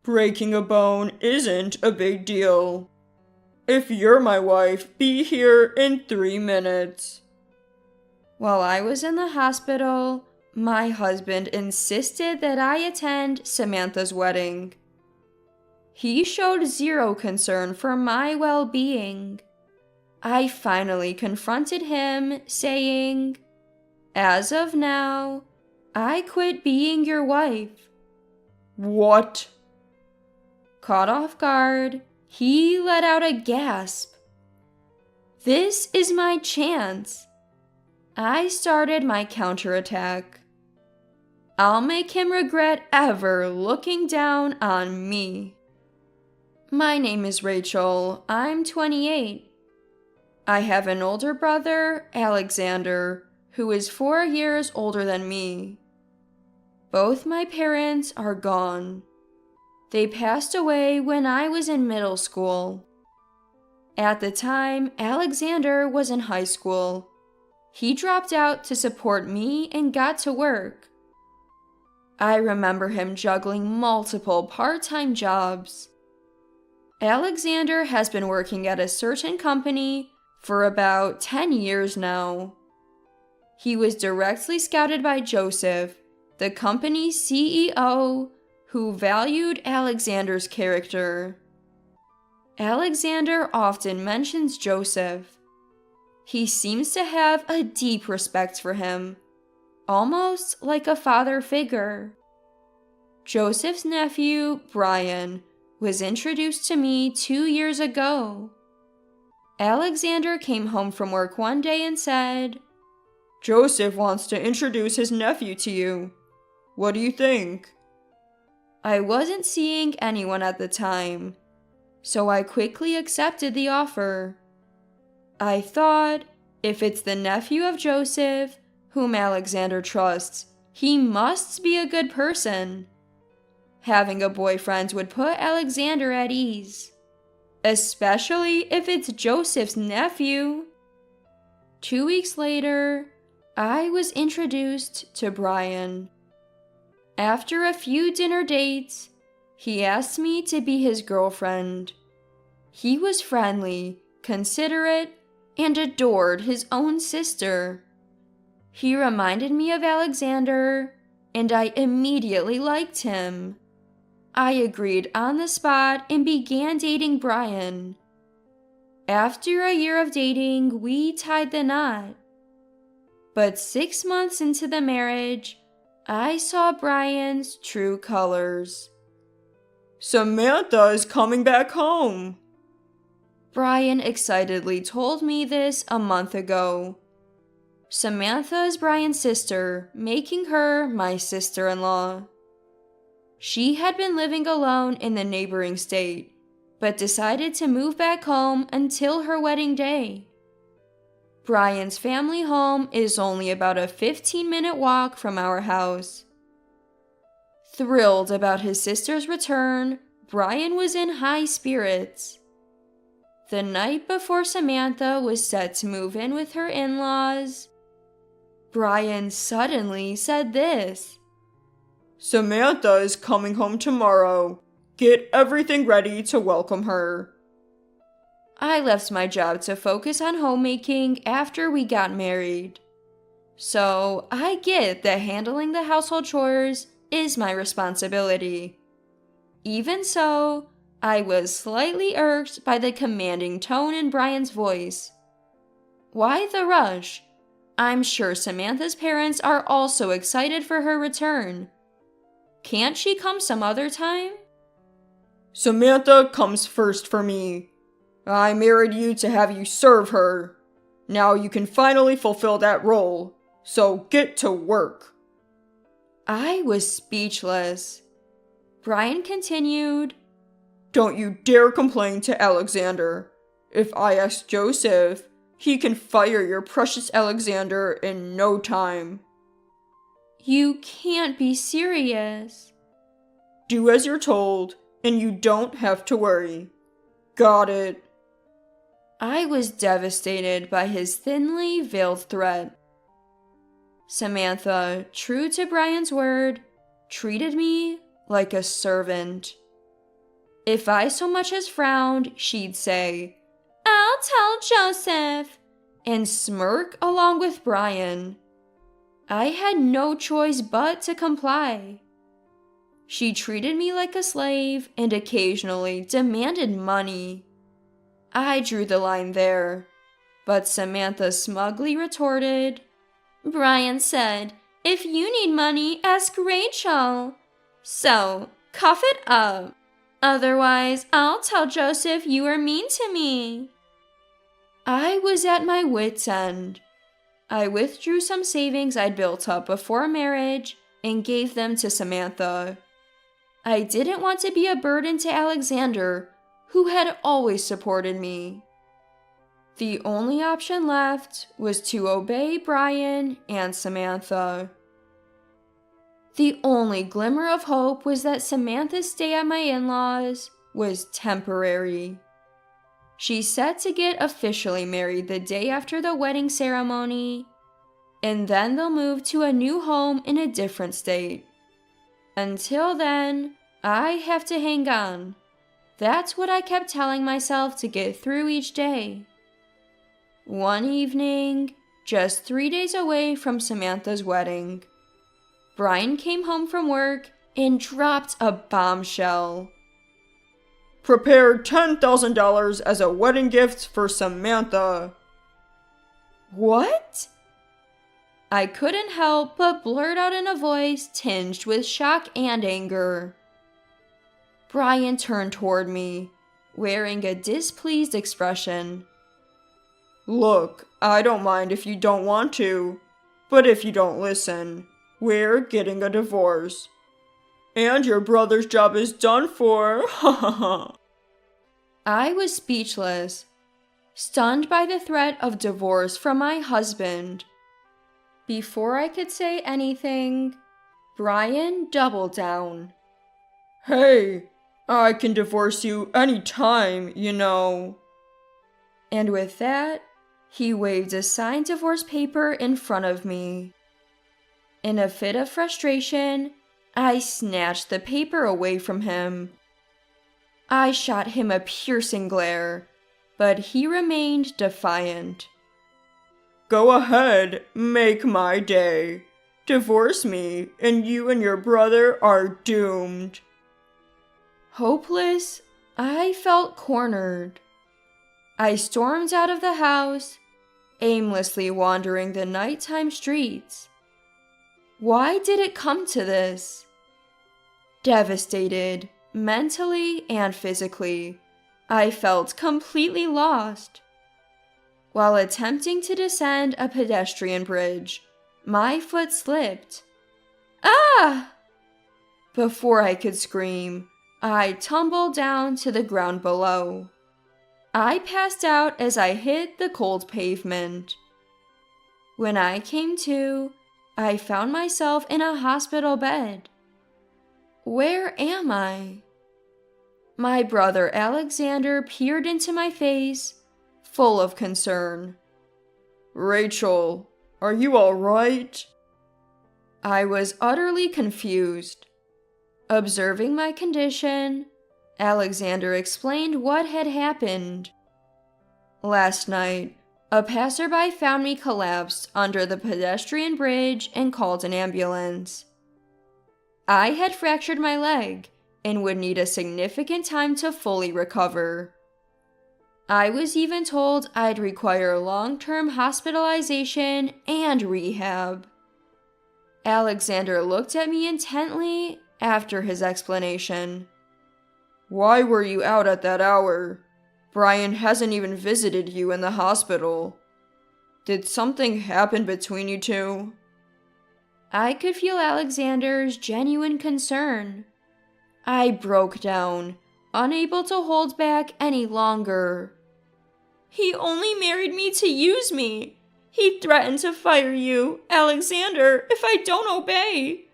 Breaking a bone isn't a big deal. If you're my wife, be here in 3 minutes. While I was in the hospital, my husband insisted that I attend Samantha's wedding. He showed zero concern for my well-being. I finally confronted him, saying, "As of now, I quit being your wife." What? Caught off guard, he let out a gasp. This is my chance. I started my counterattack. I'll make him regret ever looking down on me. My name is Rachel. I'm 28. I have an older brother, Alexander, who is 4 years older than me. Both my parents are gone. They passed away when I was in middle school. At the time, Alexander was in high school. He dropped out to support me and got to work. I remember him juggling multiple part-time jobs. Alexander has been working at a certain company for about 10 years now. He was directly scouted by Joseph, the company's CEO, who valued Alexander's character. Alexander often mentions Joseph. He seems to have a deep respect for him, almost like a father figure. Joseph's nephew, Brian, was introduced to me 2 years ago. Alexander came home from work one day and said, "Joseph wants to introduce his nephew to you. What do you think?" I wasn't seeing anyone at the time, so I quickly accepted the offer. I thought, if it's the nephew of Joseph, whom Alexander trusts, he must be a good person. Having a boyfriend would put Alexander at ease, especially if it's Joseph's nephew. 2 weeks later, I was introduced to Brian. After a few dinner dates, he asked me to be his girlfriend. He was friendly, considerate, and adored his own sister. He reminded me of Alexander, and I immediately liked him. I agreed on the spot and began dating Brian. After a year of dating, we tied the knot. But 6 months into the marriage, I saw Brian's true colors. "Samantha is coming back home." Brian excitedly told me this a month ago. Samantha is Brian's sister, making her my sister-in-law. She had been living alone in the neighboring state, but decided to move back home until her wedding day. Brian's family home is only about a 15-minute walk from our house. Thrilled about his sister's return, Brian was in high spirits. The night before Samantha was set to move in with her in-laws, Brian suddenly said this: "Samantha is coming home tomorrow. Get everything ready to welcome her." I left my job to focus on homemaking after we got married. So I get that handling the household chores is my responsibility. Even so, I was slightly irked by the commanding tone in Brian's voice. Why the rush? I'm sure Samantha's parents are also excited for her return. Can't she come some other time? "Samantha comes first for me. I married you to have you serve her. Now you can finally fulfill that role, so get to work." I was speechless. Brian continued, "Don't you dare complain to Alexander. If I ask Joseph, he can fire your precious Alexander in no time." You can't be serious. "Do as you're told, and you don't have to worry. Got it?" I was devastated by his thinly veiled threat. Samantha, true to Brian's word, treated me like a servant. If I so much as frowned, she'd say, "I'll tell Joseph," and smirk along with Brian. I had no choice but to comply. She treated me like a slave and occasionally demanded money. I drew the line there, but Samantha smugly retorted, "Brian said, if you need money, ask Rachel. So, cough it up. Otherwise, I'll tell Joseph you were mean to me." I was at my wit's end. I withdrew some savings I'd built up before marriage and gave them to Samantha. I didn't want to be a burden to Alexander, who had always supported me. The only option left was to obey Brian and Samantha. The only glimmer of hope was that Samantha's stay at my in-laws was temporary. She set to get officially married the day after the wedding ceremony, and then they'll move to a new home in a different state. Until then, I have to hang on. That's what I kept telling myself to get through each day. One evening, just 3 days away from Samantha's wedding, Brian came home from work and dropped a bombshell. Prepare $10,000 as a wedding gift for Samantha. What? I couldn't help but blurt out in a voice tinged with shock and anger. Brian turned toward me, wearing a displeased expression. Look, I don't mind if you don't want to, but if you don't listen, we're getting a divorce. And your brother's job is done for. Ha ha ha. I was speechless, stunned by the threat of divorce from my husband. Before I could say anything, Brian doubled down. Hey, I can divorce you anytime, you know. And with that, he waved a signed divorce paper in front of me. In a fit of frustration, I snatched the paper away from him. I shot him a piercing glare, but he remained defiant. Go ahead, make my day. Divorce me, and you and your brother are doomed. Hopeless, I felt cornered. I stormed out of the house, aimlessly wandering the nighttime streets. Why did it come to this? Devastated, mentally and physically, I felt completely lost. While attempting to descend a pedestrian bridge, my foot slipped. Ah! Before I could scream, I tumbled down to the ground below. I passed out as I hit the cold pavement. When I came to, I found myself in a hospital bed. Where am I? My brother Alexander peered into my face, full of concern. Rachel, are you all right? I was utterly confused. Observing my condition, Alexander explained what had happened. Last night, a passerby found me collapsed under the pedestrian bridge and called an ambulance. I had fractured my leg and would need a significant time to fully recover. I was even told I'd require long-term hospitalization and rehab. Alexander looked at me intently after his explanation. Why were you out at that hour? Brian hasn't even visited you in the hospital. Did something happen between you two? I could feel Alexander's genuine concern. I broke down, unable to hold back any longer. He only married me to use me. He threatened to fire you, Alexander, if I don't obey.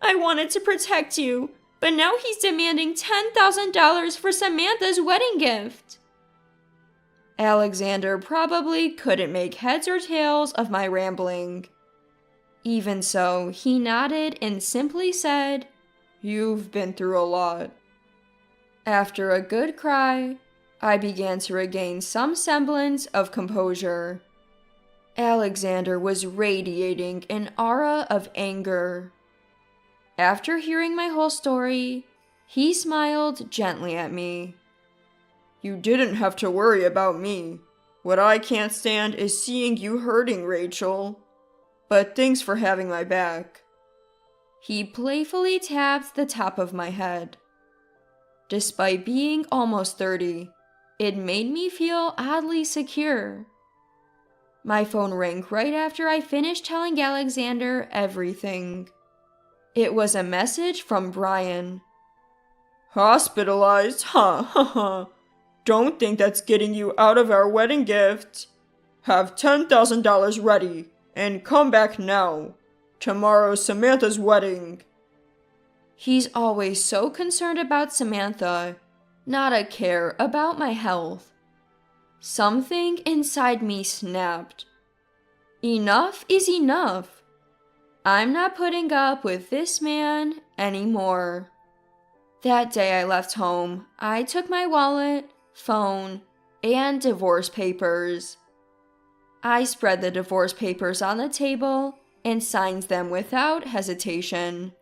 I wanted to protect you, but now he's demanding $10,000 for Samantha's wedding gift. Alexander probably couldn't make heads or tails of my rambling. Even so, he nodded and simply said, You've been through a lot. After a good cry, I began to regain some semblance of composure. Alexander was radiating an aura of anger. After hearing my whole story, he smiled gently at me. You didn't have to worry about me. What I can't stand is seeing you hurting, Rachel. But thanks for having my back. He playfully tapped the top of my head. Despite being almost 30, it made me feel oddly secure. My phone rang right after I finished telling Alexander everything. It was a message from Brian. Hospitalized? Ha ha ha. Don't think that's getting you out of our wedding gift. Have $10,000 ready and come back now. Tomorrow's Samantha's wedding. He's always so concerned about Samantha, not a care about my health. Something inside me snapped. Enough is enough. I'm not putting up with this man anymore. That day I left home, I took my wallet, phone, and divorce papers. I spread the divorce papers on the table and signed them without hesitation.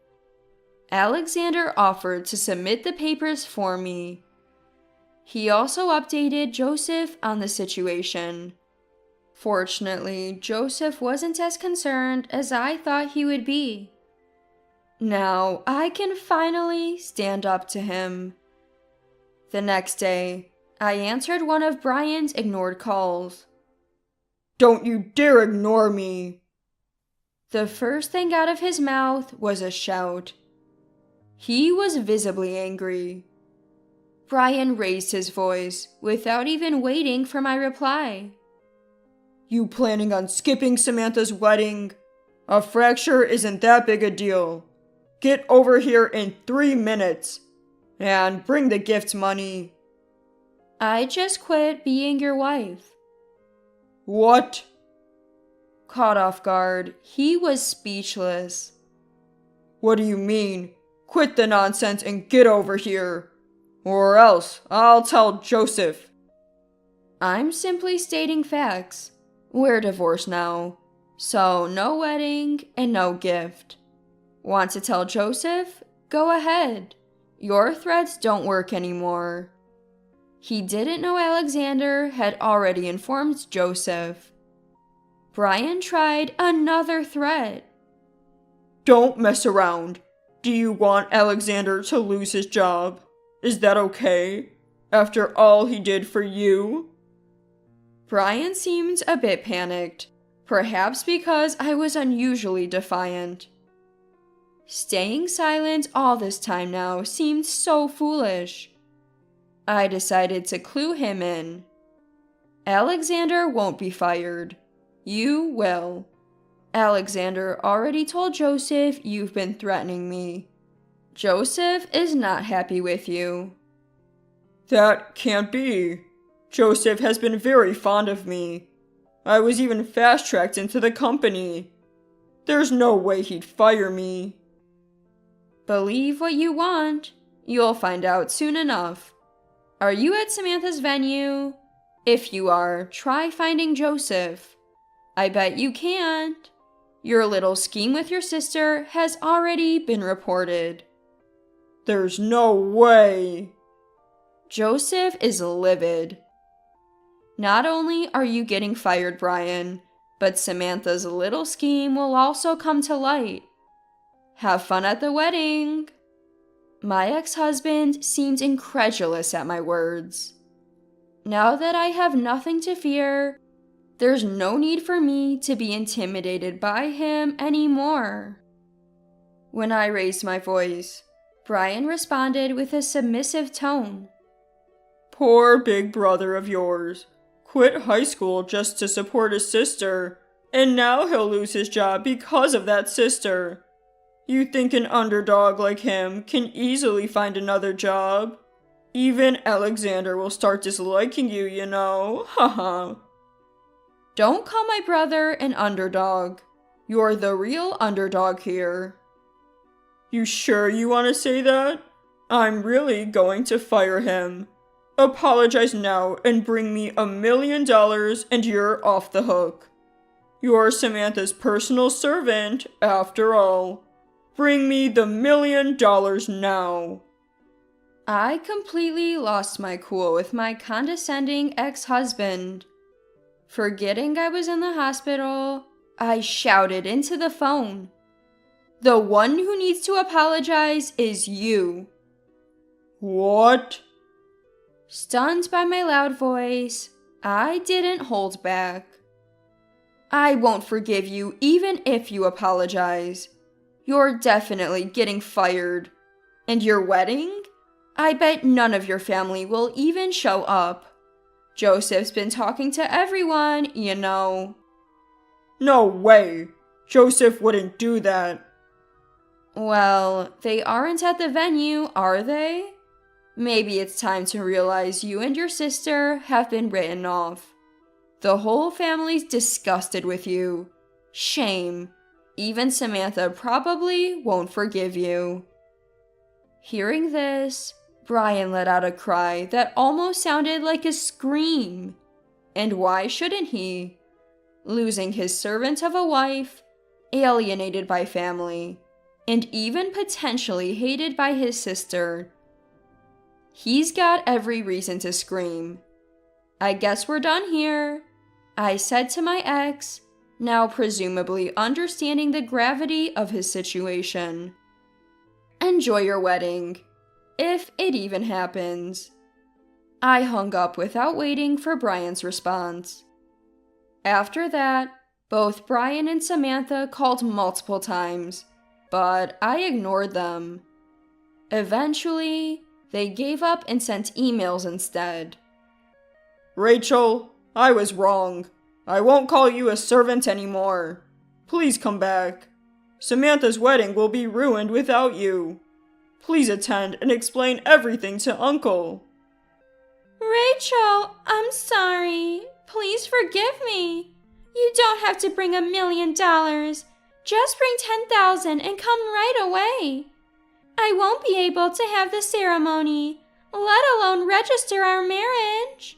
Alexander offered to submit the papers for me. He also updated Joseph on the situation. Fortunately, Joseph wasn't as concerned as I thought he would be. Now I can finally stand up to him. The next day, I answered one of Brian's ignored calls. Don't you dare ignore me! The first thing out of his mouth was a shout. He was visibly angry. Brian raised his voice without even waiting for my reply. You planning on skipping Samantha's wedding? A fracture isn't that big a deal. Get over here in 3 minutes. And bring the gift money. I just quit being your wife. What? Caught off guard, he was speechless. What do you mean? Quit the nonsense and get over here. Or else I'll tell Joseph. I'm simply stating facts. We're divorced now, so no wedding and no gift. Want to tell Joseph? Go ahead. Your threats don't work anymore. He didn't know Alexander had already informed Joseph. Brian tried another threat. Don't mess around. Do you want Alexander to lose his job? Is that okay? After all he did for you? Brian seemed a bit panicked, perhaps because I was unusually defiant. Staying silent all this time now seemed so foolish. I decided to clue him in. Alexander won't be fired. You will. Alexander already told Joseph you've been threatening me. Joseph is not happy with you. That can't be. Joseph has been very fond of me. I was even fast-tracked into the company. There's no way he'd fire me. Believe what you want. You'll find out soon enough. Are you at Samantha's venue? If you are, try finding Joseph. I bet you can't. Your little scheme with your sister has already been reported. There's no way. Joseph is livid. Not only are you getting fired, Brian, but Samantha's little scheme will also come to light. Have fun at the wedding. My ex-husband seemed incredulous at my words. Now that I have nothing to fear, there's no need for me to be intimidated by him anymore. When I raised my voice, Brian responded with a submissive tone. Poor big brother of yours. Quit high school just to support his sister, and now he'll lose his job because of that sister. You think an underdog like him can easily find another job? Even Alexander will start disliking you, you know. Haha. Don't call my brother an underdog. You're the real underdog here. You sure you want to say that? I'm really going to fire him. Apologize now and bring me $1 million and you're off the hook. You're Samantha's personal servant, after all. Bring me the $1 million now. I completely lost my cool with my condescending ex-husband. Forgetting I was in the hospital, I shouted into the phone. The one who needs to apologize is you. What? Stunned by my loud voice, I didn't hold back. I won't forgive you even if you apologize. You're definitely getting fired. And your wedding? I bet none of your family will even show up. Joseph's been talking to everyone, you know. No way. Joseph wouldn't do that. Well, they aren't at the venue, are they? Maybe it's time to realize you and your sister have been written off. The whole family's disgusted with you. Shame. Even Samantha probably won't forgive you. Hearing this, Brian let out a cry that almost sounded like a scream. And why shouldn't he? Losing his servant of a wife, alienated by family, and even potentially hated by his sister. He's got every reason to scream. I guess we're done here, I said to my ex, now presumably understanding the gravity of his situation. Enjoy your wedding, if it even happens. I hung up without waiting for Brian's response. After that, both Brian and Samantha called multiple times, but I ignored them. Eventually, they gave up and sent emails instead. Rachel, I was wrong. I won't call you a servant anymore. Please come back. Samantha's wedding will be ruined without you. Please attend and explain everything to Uncle. Rachel, I'm sorry. Please forgive me. You don't have to bring $1 million. Just bring 10,000 and come right away. I won't be able to have the ceremony, let alone register our marriage.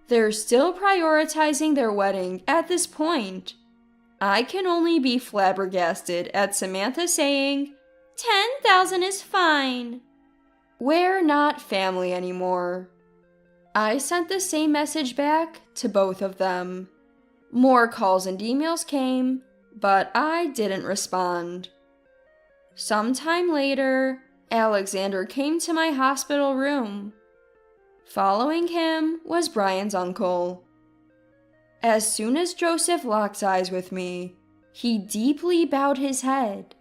They're still prioritizing their wedding at this point. I can only be flabbergasted at Samantha saying, 10,000 is fine. We're not family anymore. I sent the same message back to both of them. More calls and emails came, but I didn't respond. Sometime later, Alexander came to my hospital room. Following him was Brian's uncle. As soon as Joseph locked eyes with me, he deeply bowed his head.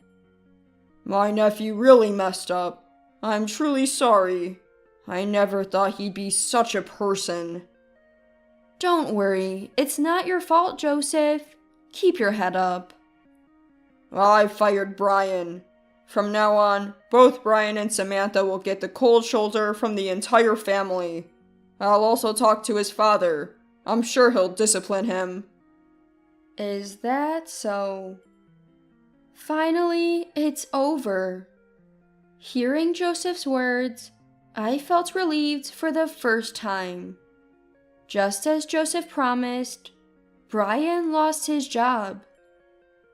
My nephew really messed up. I'm truly sorry. I never thought he'd be such a person. Don't worry, it's not your fault, Joseph. Keep your head up. I fired Brian. From now on, both Brian and Samantha will get the cold shoulder from the entire family. I'll also talk to his father. I'm sure he'll discipline him. Is that so? Finally, it's over. Hearing Joseph's words, I felt relieved for the first time. Just as Joseph promised, Brian lost his job.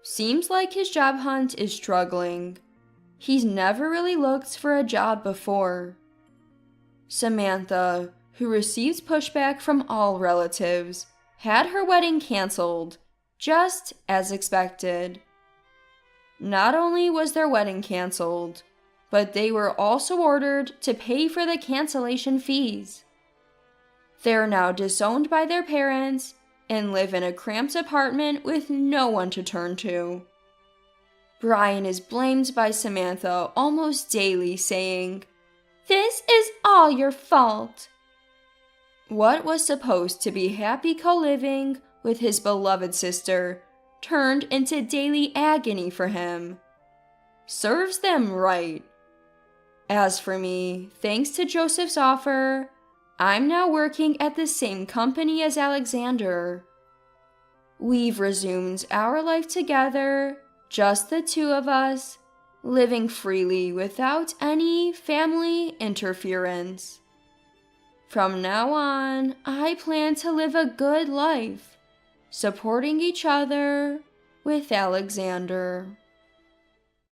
Seems like his job hunt is struggling. He's never really looked for a job before. Samantha, who received pushback from all relatives, had her wedding canceled, just as expected. Not only was their wedding canceled, but they were also ordered to pay for the cancellation fees. They're now disowned by their parents and live in a cramped apartment with no one to turn to. Brian is blamed by Samantha almost daily, saying, "This is all your fault." What was supposed to be happy co-living with his beloved sister turned into daily agony for him. Serves them right. As for me, thanks to Joseph's offer, I'm now working at the same company as Alexander. We've resumed our life together, just the two of us, living freely without any family interference. From now on, I plan to live a good life, supporting each other with Alexander.